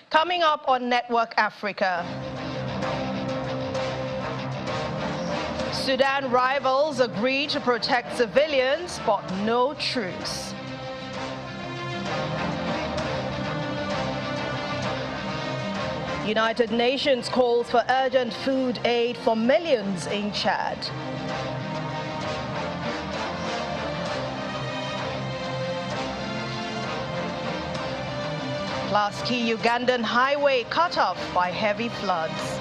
Coming up on Network Africa. Sudan rivals agree to protect civilians, but no truce. United Nations calls for urgent food aid for millions in Chad. Plus, key Ugandan highway cut off by heavy floods.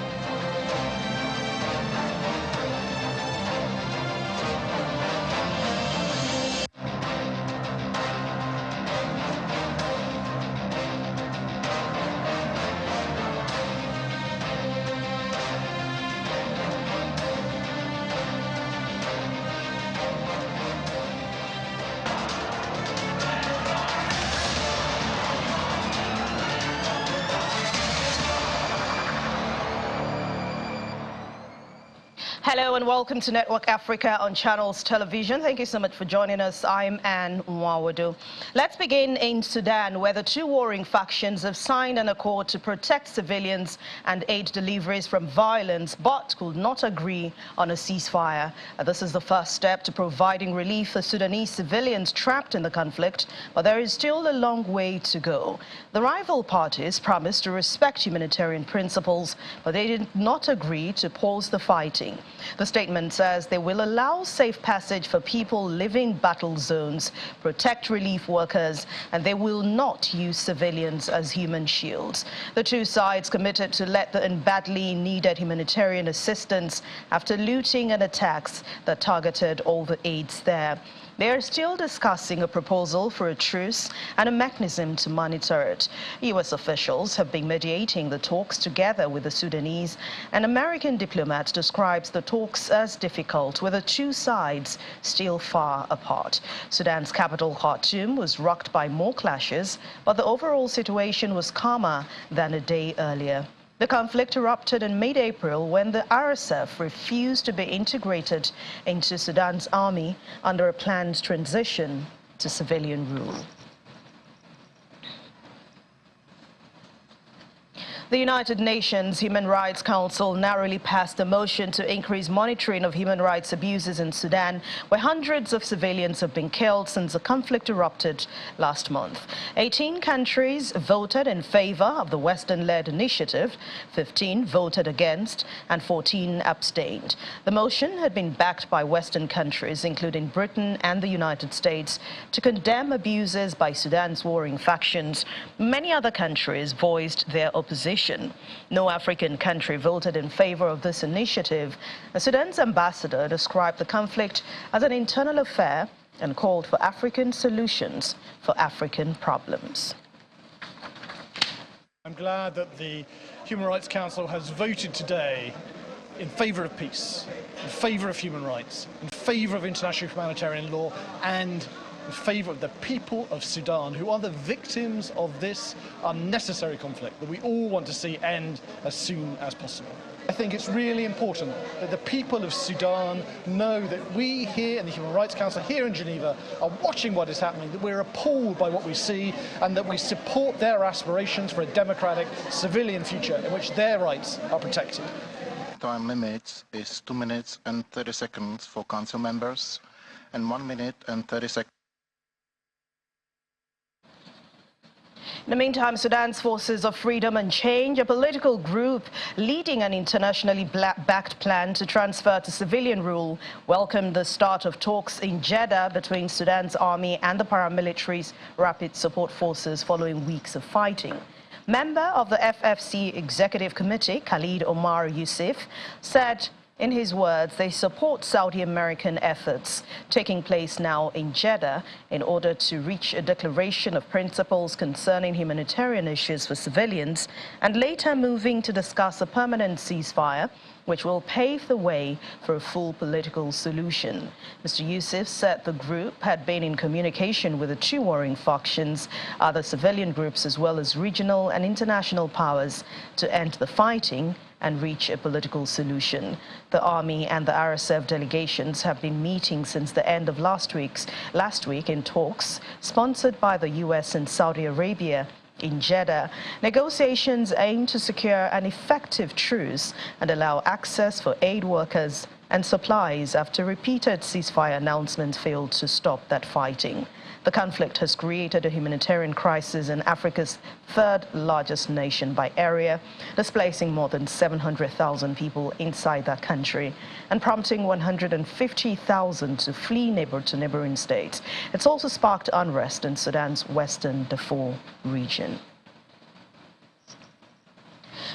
Hello and welcome to Network Africa on Channels Television. Thank you so much for joining us. I'm Anne Mwawadu. Let's begin in Sudan, where the two warring factions have signed an accord to protect civilians and aid deliveries from violence, but could not agree on a ceasefire. This is the first step to providing relief for Sudanese civilians trapped in the conflict, but there is still a long way to go. The rival parties promised to respect humanitarian principles, but they did not agree to pause the fighting. The statement says they will allow safe passage for people living battle zones, protect relief workers, and they will not use civilians as human shields. The two sides committed to let the badly needed humanitarian assistance after looting and attacks that targeted all the aids there. They are still discussing a proposal for a truce and a mechanism to monitor it. U.S. officials have been mediating the talks together with the Sudanese. An American diplomat describes the talks as difficult, with the two sides still far apart. Sudan's capital, Khartoum, was rocked by more clashes, but the overall situation was calmer than a day earlier. The conflict erupted in mid-April when the RSF refused to be integrated into Sudan's army under a planned transition to civilian rule. The United Nations Human Rights Council narrowly passed a motion to increase monitoring of human rights abuses in Sudan, where hundreds of civilians have been killed since the conflict erupted last month. 18 countries voted in favor of the Western-led initiative, 15 voted against, and 14 abstained. The motion had been backed by Western countries, including Britain and the United States, to condemn abuses by Sudan's warring factions. Many other countries voiced their opposition. No African country voted in favor of this initiative. Sudan's ambassador described the conflict as an internal affair and called for African solutions for African problems. I'm glad that the Human Rights Council has voted today in favor of peace, in favor of human rights, in favor of international humanitarian law, and in favor of the people of Sudan, who are the victims of this unnecessary conflict that we all want to see end as soon as possible. I think it's really important that the people of Sudan know that we here in the Human Rights Council, here in Geneva, are watching what is happening, that we're appalled by what we see, and that we support their aspirations for a democratic, civilian future in which their rights are protected. Time limit is 2 minutes and 30 seconds for council members, and 1 minute and 30 seconds. In the meantime, Sudan's Forces of Freedom and Change, a political group leading an internationally backed plan to transfer to civilian rule, welcomed the start of talks in Jeddah between Sudan's army and the paramilitary's rapid support forces following weeks of fighting. Member of the FFC Executive Committee, Khalid Omar Yusuf, said in his words, they support Saudi American efforts taking place now in Jeddah in order to reach a declaration of principles concerning humanitarian issues for civilians, and later moving to discuss a permanent ceasefire which will pave the way for a full political solution. Mr. Yusuf said the group had been in communication with the two warring factions, other civilian groups as well as regional and international powers to end the fighting and reach a political solution. The army and the RSF delegations have been meeting since the end of last week in talks sponsored by the US and Saudi Arabia in Jeddah. Negotiations aim to secure an effective truce and allow access for aid workers and supplies after repeated ceasefire announcements failed to stop that fighting. The conflict has created a humanitarian crisis in Africa's third largest nation by area, displacing more than 700,000 people inside that country and prompting 150,000 to flee to neighboring states. It's also sparked unrest in Sudan's western Darfur region.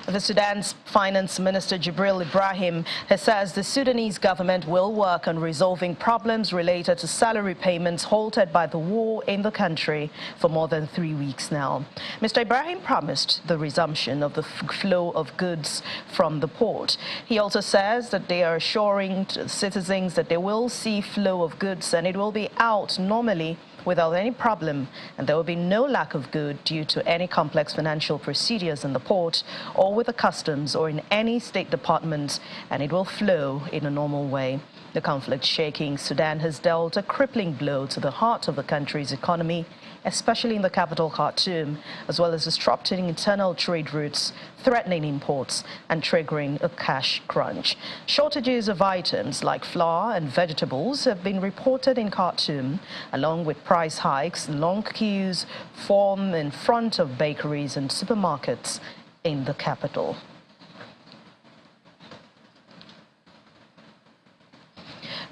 The Sudan's Finance Minister Jibril Ibrahim says the Sudanese government will work on resolving problems related to salary payments halted by the war in the country for more than 3 weeks now. Mr. Ibrahim promised the resumption of the flow of goods from the port. He also says that they are assuring citizens that they will see flow of goods and it will be out normally without any problem, and there will be no lack of good due to any complex financial procedures in the port or with the customs or in any state departments, and it will flow in a normal way. The conflict shaking Sudan has dealt a crippling blow to the heart of the country's economy, especially in the capital Khartoum, as well as disrupting internal trade routes, threatening imports and triggering a cash crunch. Shortages of items like flour and vegetables have been reported in Khartoum, along with price hikes. Long queues form in front of bakeries and supermarkets in the capital.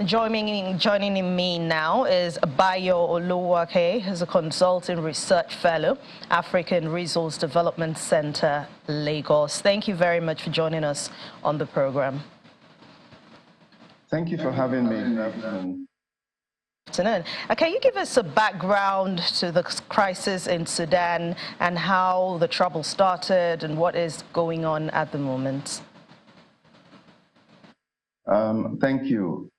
Joining me now is Bayo Oluwake, who's a consulting research fellow, African Resource Development Center, Lagos. Thank you very much for joining us on the program. Thank you for having me. Good afternoon. Can you give us a background to the crisis in Sudan and how the trouble started and what is going on at the moment? Thank you.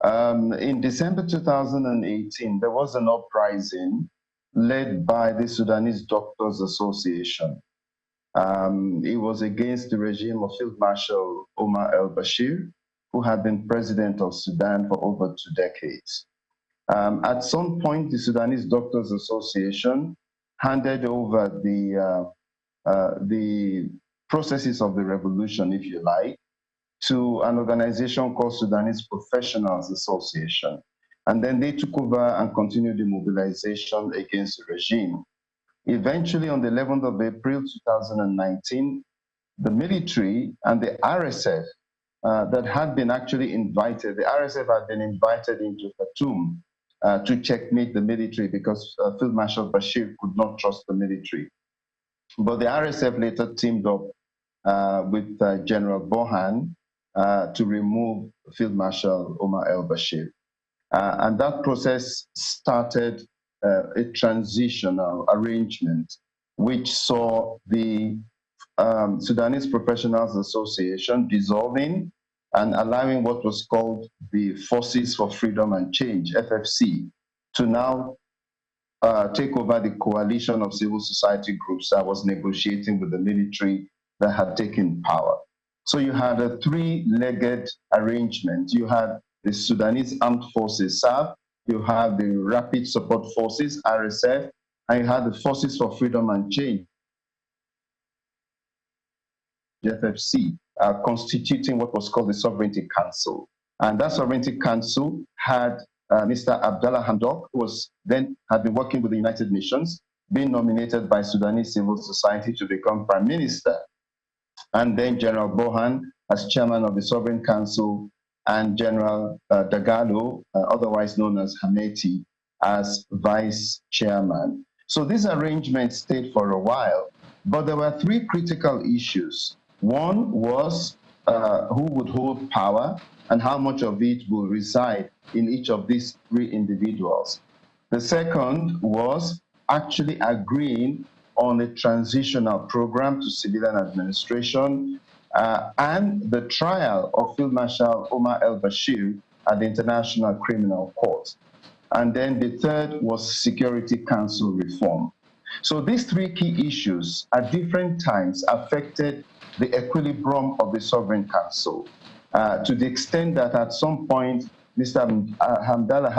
In December 2018, there was an uprising led by the Sudanese Doctors Association. It was against the regime of Field Marshal Omar al-Bashir, who had been president of Sudan for over 2 decades. At some point, the Sudanese Doctors Association handed over the processes of the revolution, if you like, to an organization called Sudanese Professionals Association. And then they took over and continued the mobilization against the regime. Eventually, on the 11th of April 2019, the military and the RSF that had been actually invited, the RSF had been invited into Khartoum to checkmate the military because Field Marshal Bashir could not trust the military. But the RSF later teamed up with General Bohan to remove Field Marshal Omar al-Bashir. And that process started a transitional arrangement which saw the Sudanese Professionals Association dissolving and allowing what was called the Forces for Freedom and Change, FFC, to now take over the coalition of civil society groups that was negotiating with the military that had taken power. So you had a 3-legged arrangement. You had the Sudanese Armed Forces, SAF, you have the Rapid Support Forces, RSF, and you had the Forces for Freedom and Change, FFC, constituting what was called the Sovereignty Council. And that Sovereignty Council had Mr. Abdallah Hamdok, who had been working with the United Nations, being nominated by Sudanese civil society to become Prime Minister. And then General Bohan as chairman of the Sovereign Council, and General Dagalo, otherwise known as Hameti, as vice chairman. So this arrangement stayed for a while, but there were 3 critical issues. One was who would hold power and how much of it will reside in each of these 3 individuals. The second was actually agreeing on a transitional program to civilian administration and the trial of Field Marshal Omar al-Bashir at the International Criminal Court. And then the third was Security Council reform. So these 3 key issues at different times affected the equilibrium of the Sovereign Council to the extent that at some point, Mr. Abdallah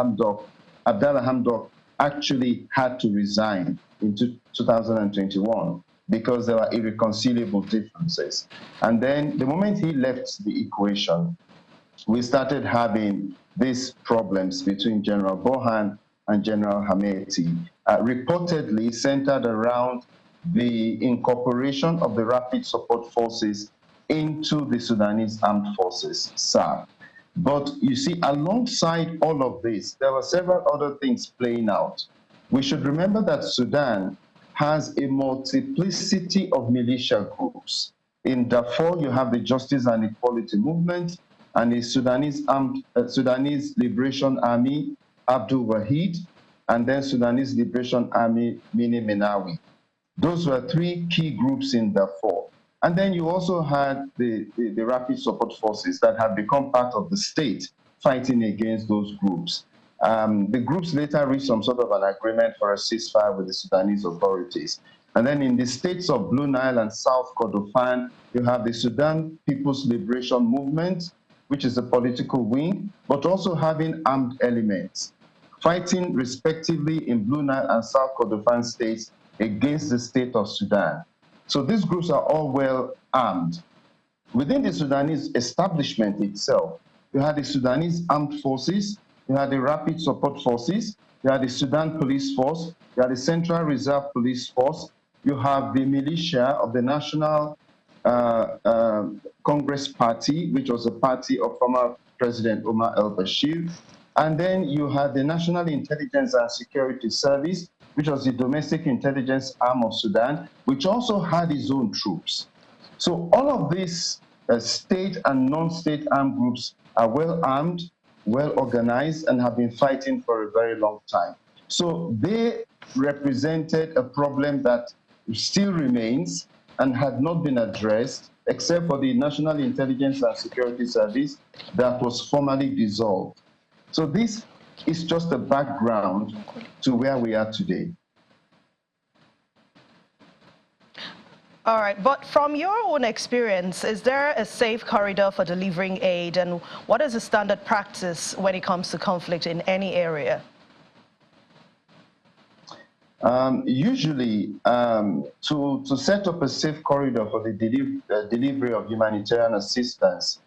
Hamdok actually had to resign in 2021 because there were irreconcilable differences. And then the moment he left the equation, we started having these problems between General Bohan and General Hameti, reportedly centered around the incorporation of the Rapid Support Forces into the Sudanese Armed Forces, SAF. But you see, alongside all of this, there were several other things playing out. We should remember that Sudan has a multiplicity of militia groups. In Darfur, you have the Justice and Equality Movement and the Sudanese Liberation Army, Abdul Wahid, and then Sudanese Liberation Army, Mini Menawi. Those were three key groups in Darfur. And then you also had the Rapid Support Forces that have become part of the state fighting against those groups. The groups later reached some sort of an agreement for a ceasefire with the Sudanese authorities. And then in the states of Blue Nile and South Kordofan, you have the Sudan People's Liberation Movement, which is a political wing, but also having armed elements, fighting respectively in Blue Nile and South Kordofan states against the state of Sudan. So these groups are all well armed. Within the Sudanese establishment itself, you had the Sudanese Armed Forces, you had the Rapid Support Forces, you had the Sudan Police Force, you had the Central Reserve Police Force, you have the militia of the National Congress Party, which was a party of former President Omar al-Bashir, and then you had the National Intelligence and Security Service, which was the domestic intelligence arm of Sudan, which also had its own troops. So all of these state and non-state armed groups are well armed, well organized, and have been fighting for a very long time. So they represented a problem that still remains and had not been addressed, except for the National Intelligence and Security Service that was formally dissolved. So this is just a background to where we are today. All right, but from your own experience, is there a safe corridor for delivering aid, and what is the standard practice when it comes to conflict in any area? Usually, to set up a safe corridor for the delivery of humanitarian assistance,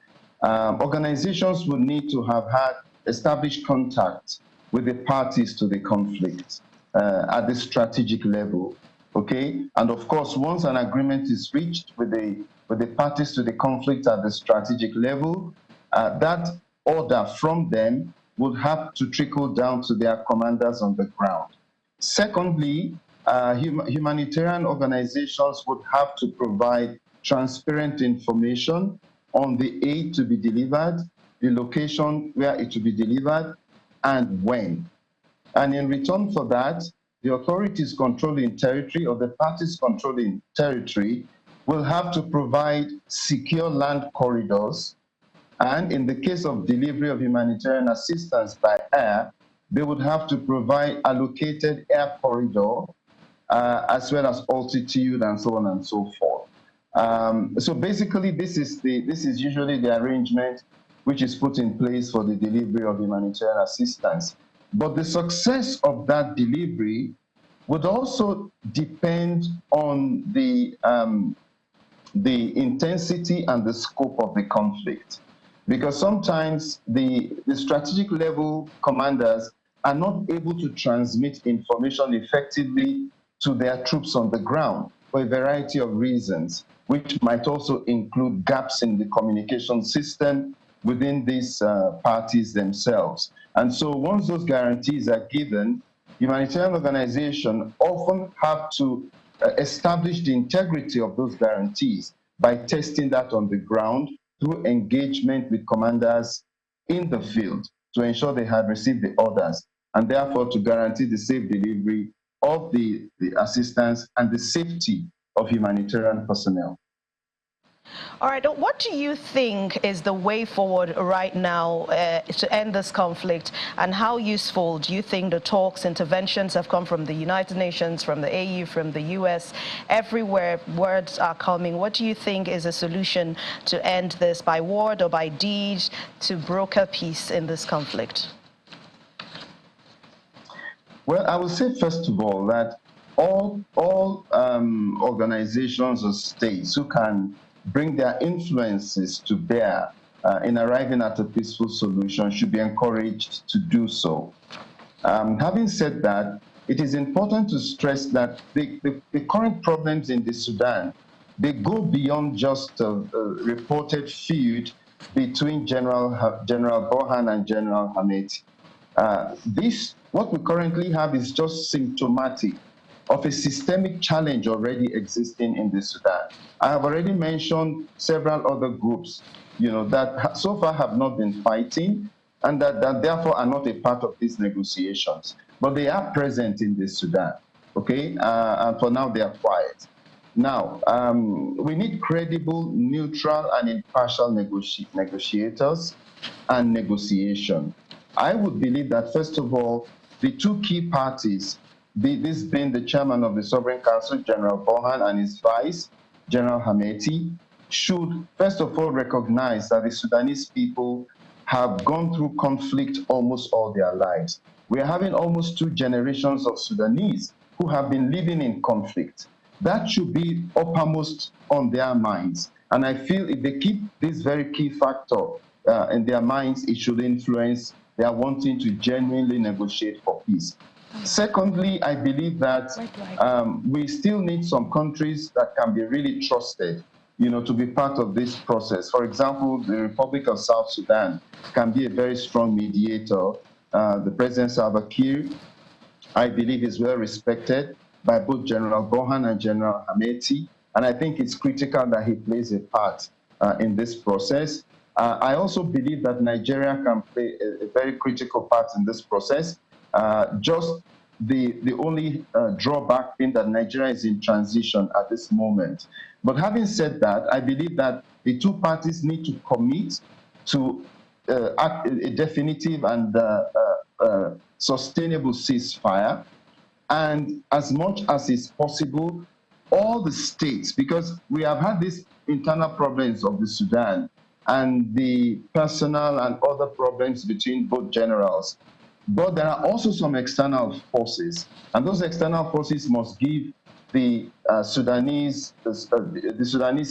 organizations would need to have had established contact with the parties to the conflict at the strategic level. Okay, and of course, once an agreement is reached with the parties to the conflict at the strategic level, that order from them would have to trickle down to their commanders on the ground. Secondly, humanitarian organizations would have to provide transparent information on the aid to be delivered, the location where it will be delivered, and when. And in return for that, the authorities controlling territory or the parties controlling territory will have to provide secure land corridors. And in the case of delivery of humanitarian assistance by air, they would have to provide allocated air corridor, as well as altitude and so on and so forth. So basically, this is usually the arrangement which is put in place for the delivery of humanitarian assistance. But the success of that delivery would also depend on the intensity and the scope of the conflict. Because sometimes the strategic level commanders are not able to transmit information effectively to their troops on the ground for a variety of reasons, which might also include gaps in the communication system within these parties themselves. And so once those guarantees are given, humanitarian organizations often have to establish the integrity of those guarantees by testing that on the ground through engagement with commanders in the field to ensure they had received the orders, and therefore to guarantee the safe delivery of the assistance and the safety of humanitarian personnel. All right, what do you think is the way forward right now to end this conflict, and how useful do you think the talks, interventions have come from the United Nations, from the AU, from the US, everywhere words are coming? What do you think is a solution to end this by word or by deed to broker peace in this conflict? Well, I will say first of all that all organizations or states who can bring their influences to bear in arriving at a peaceful solution should be encouraged to do so. Having said that, it is important to stress that the current problems in the Sudan, they go beyond just a reported feud between General Burhan and General Hameti. What we currently have is just symptomatic of a systemic challenge already existing in the Sudan. I have already mentioned several other groups, that so far have not been fighting and that therefore are not a part of these negotiations. But they are present in the Sudan, okay? And for now, they are quiet. Now, we need credible, neutral, and impartial negotiators and negotiation. I would believe that, first of all, the two key parties, this being the chairman of the Sovereign Council, General Burhan, and his vice, General Hameti, should, first of all, recognize that the Sudanese people have gone through conflict almost all their lives. We are having almost 2 generations of Sudanese who have been living in conflict. That should be uppermost on their minds. And I feel if they keep this very key factor in their minds, it should influence their wanting to genuinely negotiate for peace. Secondly, I believe that we still need some countries that can be really trusted, to be part of this process. For example, the Republic of South Sudan can be a very strong mediator. The President Salva Kiir, I believe, is well respected by both General Burhan and General Hameti, and I think it's critical that he plays a part in this process. I also believe that Nigeria can play a very critical part in this process. Just the only drawback being that Nigeria is in transition at this moment. But having said that, I believe that the two parties need to commit to a definitive and sustainable ceasefire. And as much as is possible, all the states, because we have had these internal problems of the Sudan and the personal and other problems between both generals. But there are also some external forces, and those external forces must give the Sudanese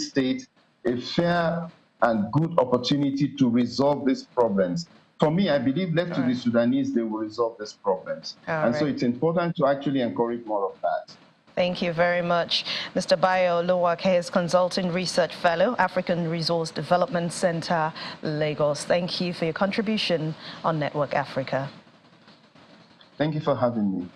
state a fair and good opportunity to resolve these problems. For me, I believe left to the Sudanese, they will resolve these problems. So it's important to actually encourage more of that. Thank you very much. Mr. Bayo Oluwake is Consulting Research Fellow, African Resource Development Center, Lagos. Thank you for your contribution on Network Africa. Thank you for having me.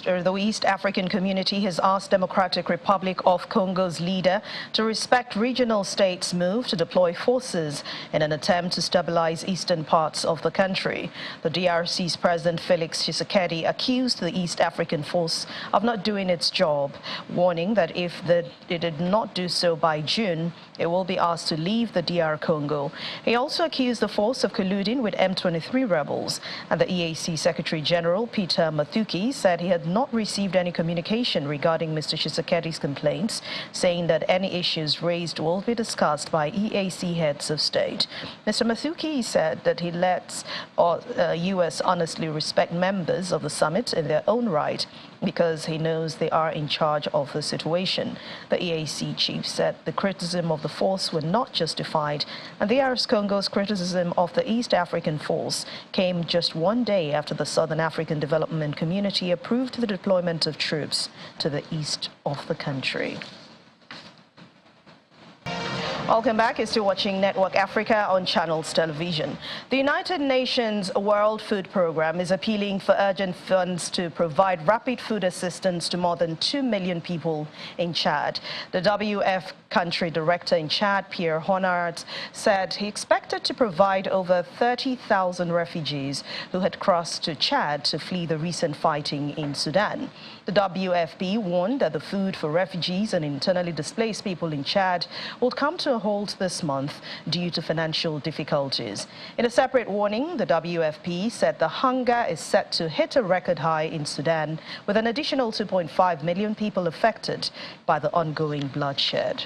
The East African community has asked Democratic Republic of Congo's leader to respect regional states' move to deploy forces in an attempt to stabilize eastern parts of the country. The DRC's President Felix Tshisekedi accused the East African force of not doing its job, warning that if it did not do so by June, it will be asked to leave the DR Congo. He also accused the force of colluding with M23 rebels, and the EAC Secretary General Peter Mathuki said he had not received any communication regarding Mr. Tshisekedi's complaints, saying that any issues raised will be discussed by EAC heads of state. Mr. Mathuki said that he lets U.S. honestly respect members of the summit in their own right because he knows they are in charge of the situation. The EAC chief said the criticism of the force were not justified, and the DR Congo's criticism of the East African force came just one day after the Southern African Development Community approved the deployment of troops to the east of the country. Welcome back. You're still watching Network Africa on Channels Television. The United Nations World Food Programme is appealing for urgent funds to provide rapid food assistance to more than 2 million people in Chad. The WF country director in Chad, Pierre Honard, said he expected to provide over 30,000 refugees who had crossed to Chad to flee the recent fighting in Sudan. The WFP warned that the food for refugees and internally displaced people in Chad would come to a halt this month due to financial difficulties. In a separate warning, the WFP said the hunger is set to hit a record high in Sudan, with an additional 2.5 million people affected by the ongoing bloodshed.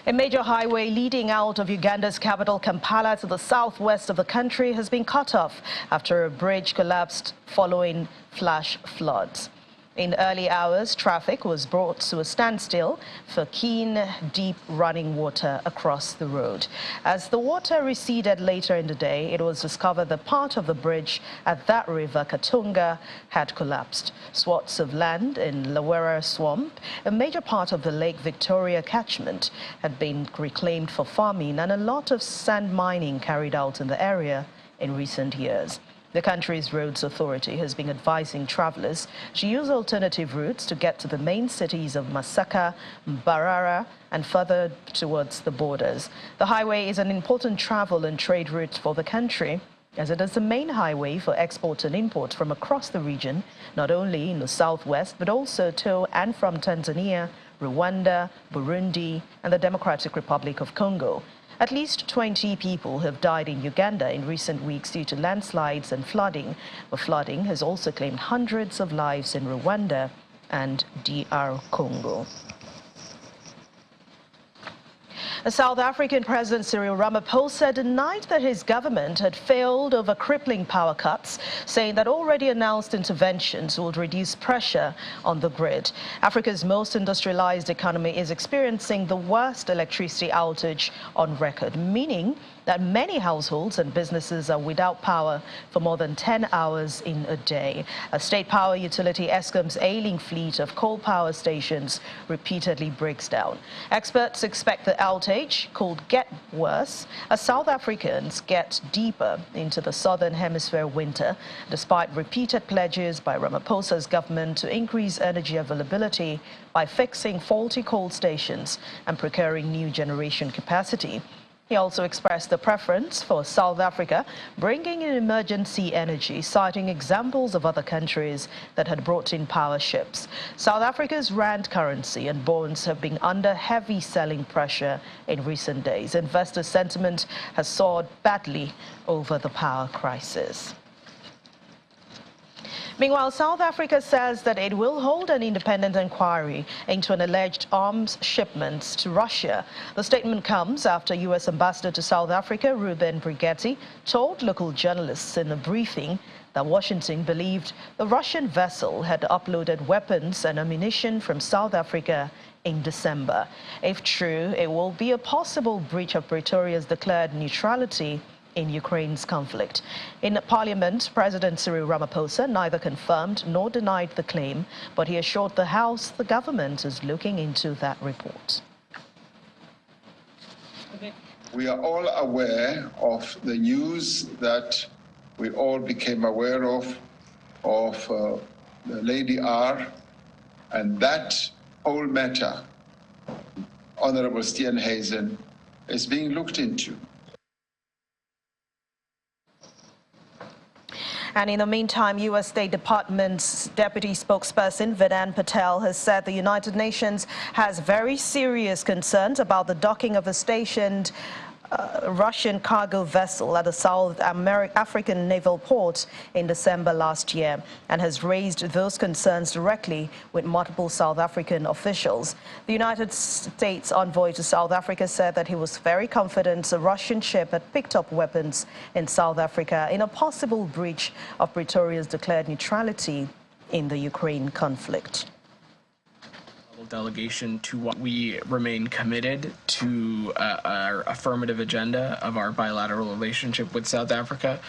A major highway leading out of Uganda's capital Kampala to the southwest of the country has been cut off after a bridge collapsed following flash floods. In early hours, traffic was brought to a standstill for keen, deep running water across the road. As the water receded later in the day, it was discovered that part of the bridge at that river, Katunga, had collapsed. Swaths of land in Lawera Swamp, a major part of the Lake Victoria catchment, had been reclaimed for farming, and a lot of sand mining carried out in the area in recent years. The country's roads authority has been advising travelers to use alternative routes to get to the main cities of Masaka, Mbarara, and further towards the borders. The highway is an important travel and trade route for the country, as it is the main highway for export and import from across the region, not only in the southwest, but also to and from Tanzania, Rwanda, Burundi, and the Democratic Republic of Congo. At least 20 people have died in Uganda in recent weeks due to landslides and flooding. The flooding has also claimed hundreds of lives in Rwanda and DR Congo. South African President Cyril Ramaphosa denied that his government had failed over crippling power cuts, saying that already announced interventions would reduce pressure on the grid. Africa's most industrialized economy is experiencing the worst electricity outage on record, meaning that many households and businesses are without power for more than 10 hours in a day. A state power utility, Eskom's ailing fleet of coal power stations repeatedly breaks down. Experts expect the outage could get worse as South Africans get deeper into the southern hemisphere winter, despite repeated pledges by Ramaphosa's government to increase energy availability by fixing faulty coal stations and procuring new generation capacity. He also expressed a preference for South Africa bringing in emergency energy, citing examples of other countries that had brought in power ships. South Africa's rand currency and bonds have been under heavy selling pressure in recent days. Investor sentiment has soared badly over the power crisis. Meanwhile, South Africa says that it will hold an independent inquiry into an alleged arms shipments to Russia. The statement comes after U.S. Ambassador to South Africa, Ruben Brigetti, told local journalists in a briefing that Washington believed the Russian vessel had uploaded weapons and ammunition from South Africa in December. If true, it will be a possible breach of Pretoria's declared neutrality in Ukraine's conflict. In Parliament, President Cyril Ramaphosa neither confirmed nor denied the claim, but he assured the House the government is looking into that report. We are all aware of the news that we all became aware of the Lady R, and that whole matter, Honorable Steenhuisen, is being looked into. And in the meantime, U.S. State Department's deputy spokesperson, Vedant Patel, has said the United Nations has very serious concerns about the docking of a stationed Russian cargo vessel at the South African naval port in December last year, and has raised those concerns directly with multiple South African officials. The United States envoy to South Africa said that he was very confident a Russian ship had picked up weapons in South Africa in a possible breach of Pretoria's declared neutrality in the Ukraine conflict. Delegation to what we remain committed to our affirmative agenda of our bilateral relationship with South Africa,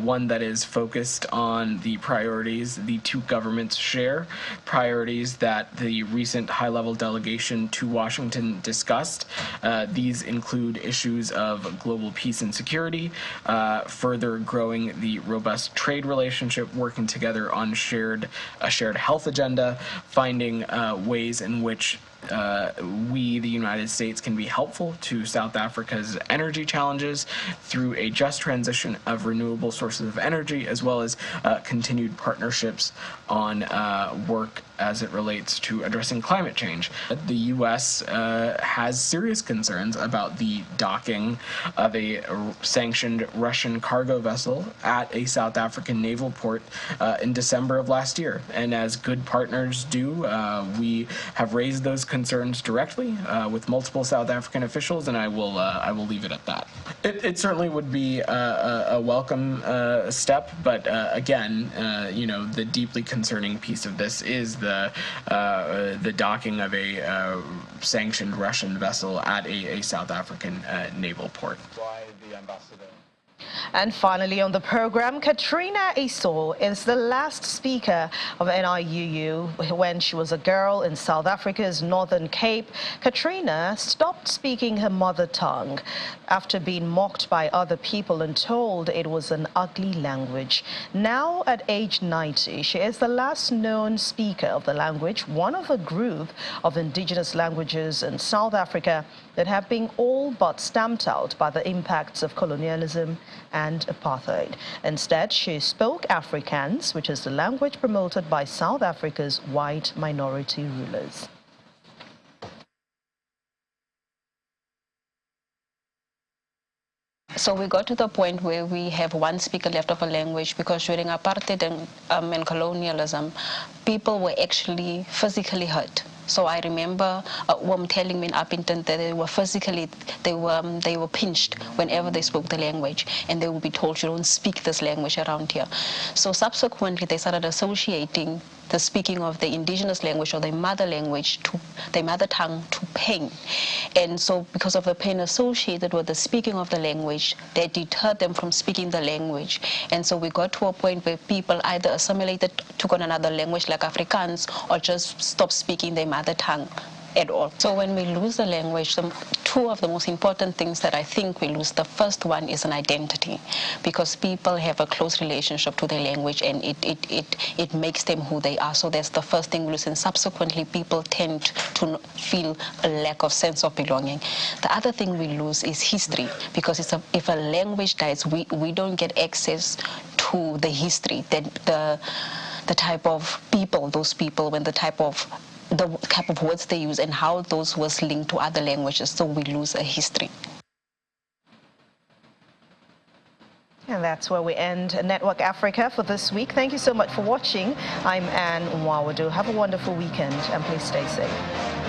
one that is focused on the priorities the two governments share, priorities that the recent high-level delegation to Washington discussed. These include issues of global peace and security, further growing the robust trade relationship, working together on a shared health agenda, finding ways in which we, the United States, can be helpful to South Africa's energy challenges through a just transition of renewable sources of energy, as well as continued partnerships on work as it relates to addressing climate change. The U.S. Has serious concerns about the docking of a sanctioned Russian cargo vessel at a South African naval port in December of last year. And as good partners do, we have raised those concerns directly with multiple South African officials, and I will leave it at that. It certainly would be a welcome step, but again, the deeply concerning piece of this is the docking of a sanctioned Russian vessel at a South African naval port. Why the ambassador? And finally on the program, Katrina Esau is the last speaker of NIUU. When she was a girl in South Africa's Northern Cape, Katrina stopped speaking her mother tongue after being mocked by other people and told it was an ugly language. Now at age 90, she is the last known speaker of the language, one of a group of indigenous languages in South Africa that have been all but stamped out by the impacts of colonialism and apartheid. Instead, she spoke Afrikaans, which is the language promoted by South Africa's white minority rulers. So we got to the point where we have one speaker left of a language, because during apartheid and colonialism, people were actually physically hurt. So I remember one telling me in Upington that they were pinched whenever they spoke the language, and they would be told, you don't speak this language around here. So subsequently they started associating the speaking of the indigenous language or their mother language to their mother tongue to pain. And so because of the pain associated with the speaking of the language, they deterred them from speaking the language. And so we got to a point where people either assimilated, took on another language like Afrikaans, or just stopped speaking their mother tongue at all. So when we lose the language, two of the most important things that I think we lose, the first one is an identity, because people have a close relationship to their language, and it makes them who they are. So that's the first thing we lose, and subsequently people tend to feel a lack of sense of belonging. The other thing we lose is history, because if a language dies, we don't get access to the history, the type of people, those people, when the type of words they use and how those words link to other languages, so we lose a history. And that's where we end Network Africa for this week. Thank you so much for watching. I'm Anne Nwawadu. Have a wonderful weekend and please stay safe.